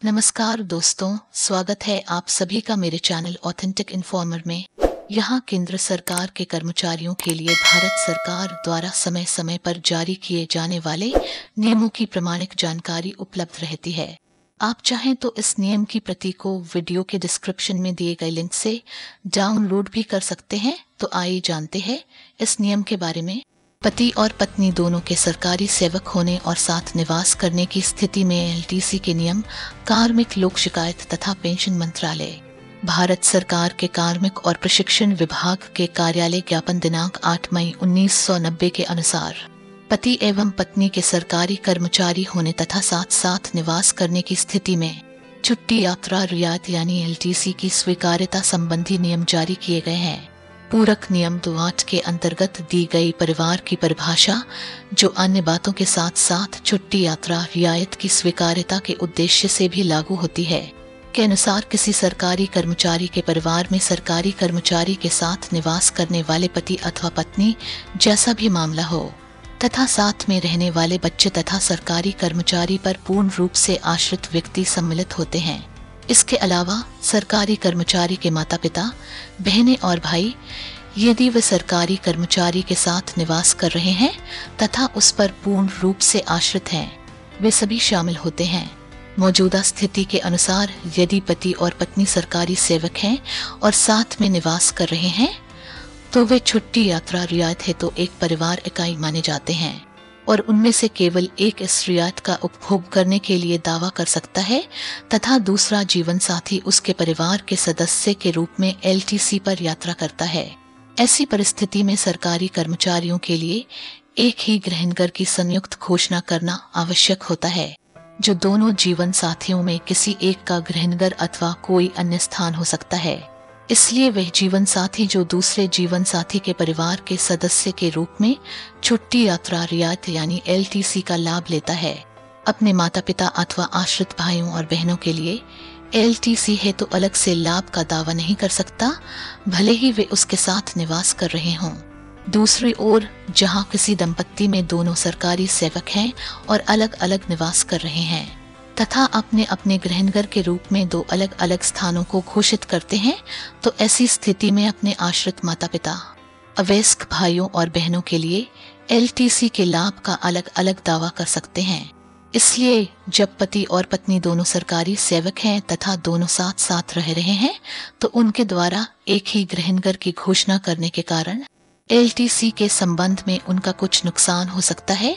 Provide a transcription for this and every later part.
नमस्कार दोस्तों, स्वागत है आप सभी का मेरे चैनल ऑथेंटिक इन्फॉर्मर में। यहाँ केंद्र सरकार के कर्मचारियों के लिए भारत सरकार द्वारा समय समय पर जारी किए जाने वाले नियमों की प्रामाणिक जानकारी उपलब्ध रहती है। आप चाहें तो इस नियम की प्रति को वीडियो के डिस्क्रिप्शन में दिए गए लिंक से डाउनलोड भी कर सकते हैं। तो आइए जानते हैं इस नियम के बारे में। पति और पत्नी दोनों के सरकारी सेवक होने और साथ निवास करने की स्थिति में एलटीसी के नियम कार्मिक लोक शिकायत तथा पेंशन मंत्रालय, भारत सरकार के कार्मिक और प्रशिक्षण विभाग के कार्यालय ज्ञापन दिनांक 8 मई 1990 के अनुसार पति एवं पत्नी के सरकारी कर्मचारी होने तथा साथ साथ निवास करने की स्थिति में छुट्टी यात्रा रियायत यानी एलटीसी की स्वीकार्यता संबंधी नियम जारी किए गए हैं। पूरक नियम 2(8) के अंतर्गत दी गई परिवार की परिभाषा, जो अन्य बातों के साथ साथ छुट्टी यात्रा रियायत की स्वीकार्यता के उद्देश्य से भी लागू होती है, के अनुसार किसी सरकारी कर्मचारी के परिवार में सरकारी कर्मचारी के साथ निवास करने वाले पति अथवा पत्नी जैसा भी मामला हो तथा साथ में रहने वाले बच्चे तथा सरकारी कर्मचारी पर पूर्ण रूप से आश्रित व्यक्ति सम्मिलित होते हैं। इसके अलावा सरकारी कर्मचारी के माता पिता, बहनें और भाई, यदि वे सरकारी कर्मचारी के साथ निवास कर रहे हैं तथा उस पर पूर्ण रूप से आश्रित हैं, वे सभी शामिल होते हैं। मौजूदा स्थिति के अनुसार यदि पति और पत्नी सरकारी सेवक हैं और साथ में निवास कर रहे हैं तो वे छुट्टी यात्रा रियायत हेतु एक परिवार इकाई माने जाते हैं और उनमें से केवल एक इस रियायत का उपभोग करने के लिए दावा कर सकता है तथा दूसरा जीवन साथी उसके परिवार के सदस्य के रूप में एलटीसी पर यात्रा करता है। ऐसी परिस्थिति में सरकारी कर्मचारियों के लिए एक ही ग्रहणगर की संयुक्त घोषणा करना आवश्यक होता है, जो दोनों जीवन साथियों में किसी एक का ग्रहणगर अथवा कोई अन्य स्थान हो सकता है। इसलिए वह जीवन साथी जो दूसरे जीवन साथी के परिवार के सदस्य के रूप में छुट्टी यात्रा रियायत यानी एलटीसी का लाभ लेता है, अपने माता पिता अथवा आश्रित भाइयों और बहनों के लिए एलटीसी है तो अलग से लाभ का दावा नहीं कर सकता, भले ही वे उसके साथ निवास कर रहे हों। दूसरी ओर जहां किसी दंपत्ति में दोनों सरकारी सेवक हैं और अलग अलग निवास कर रहे हैं तथा अपने अपने ग्रहणगर के रूप में दो अलग अलग स्थानों को घोषित करते हैं, तो ऐसी स्थिति में अपने आश्रित माता पिता, अवयस्क भाइयों और बहनों के लिए एलटीसी के लाभ का अलग अलग दावा कर सकते हैं। इसलिए जब पति और पत्नी दोनों सरकारी सेवक हैं तथा दोनों साथ साथ रह रहे हैं तो उनके द्वारा एक ही ग्रहणगर की घोषणा करने के कारण एलटीसी के संबंध में उनका कुछ नुकसान हो सकता है,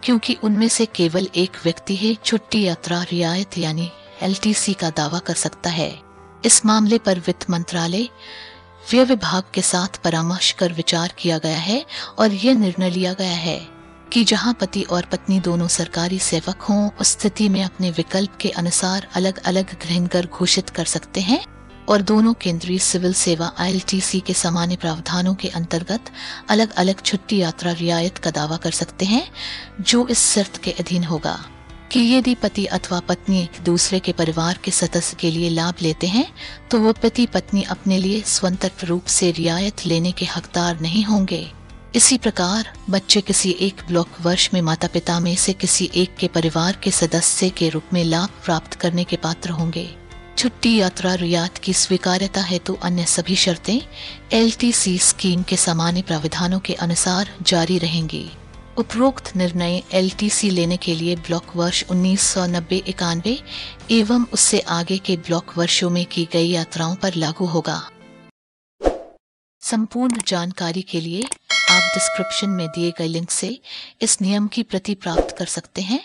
क्योंकि उनमें से केवल एक व्यक्ति ही छुट्टी यात्रा रियायत यानी एलटीसी का दावा कर सकता है। इस मामले पर वित्त मंत्रालय, व्यय विभाग के साथ परामर्श कर विचार किया गया है और यह निर्णय लिया गया है कि जहां पति और पत्नी दोनों सरकारी सेवक हों, उस स्थिति में अपने विकल्प के अनुसार अलग अलग ग्रहणगर घोषित कर सकते हैं और दोनों केंद्रीय सिविल सेवा एलटीसी के सामान्य प्रावधानों के अंतर्गत अलग अलग छुट्टी यात्रा रियायत का दावा कर सकते हैं, जो इस शर्त के अधीन होगा कि यदि पति अथवा पत्नी एक दूसरे के परिवार के सदस्य के लिए लाभ लेते हैं तो वो पति पत्नी अपने लिए स्वतंत्र रूप से रियायत लेने के हकदार नहीं होंगे। इसी प्रकार बच्चे किसी एक ब्लॉक वर्ष में माता पिता में से किसी एक के परिवार के सदस्य के रूप में लाभ प्राप्त करने के पात्र होंगे। छुट्टी यात्रा रियायत की स्वीकार्यता हेतु अन्य सभी शर्तें एलटीसी स्कीम के सामान्य प्रावधानों के अनुसार जारी रहेंगी। उपरोक्त निर्णय एलटीसी लेने के लिए ब्लॉक वर्ष 1990-91 एवं उससे आगे के ब्लॉक वर्षों में की गई यात्राओं पर लागू होगा। संपूर्ण जानकारी के लिए आप डिस्क्रिप्शन में दिए गए लिंक से इस नियम की प्रति प्राप्त कर सकते हैं।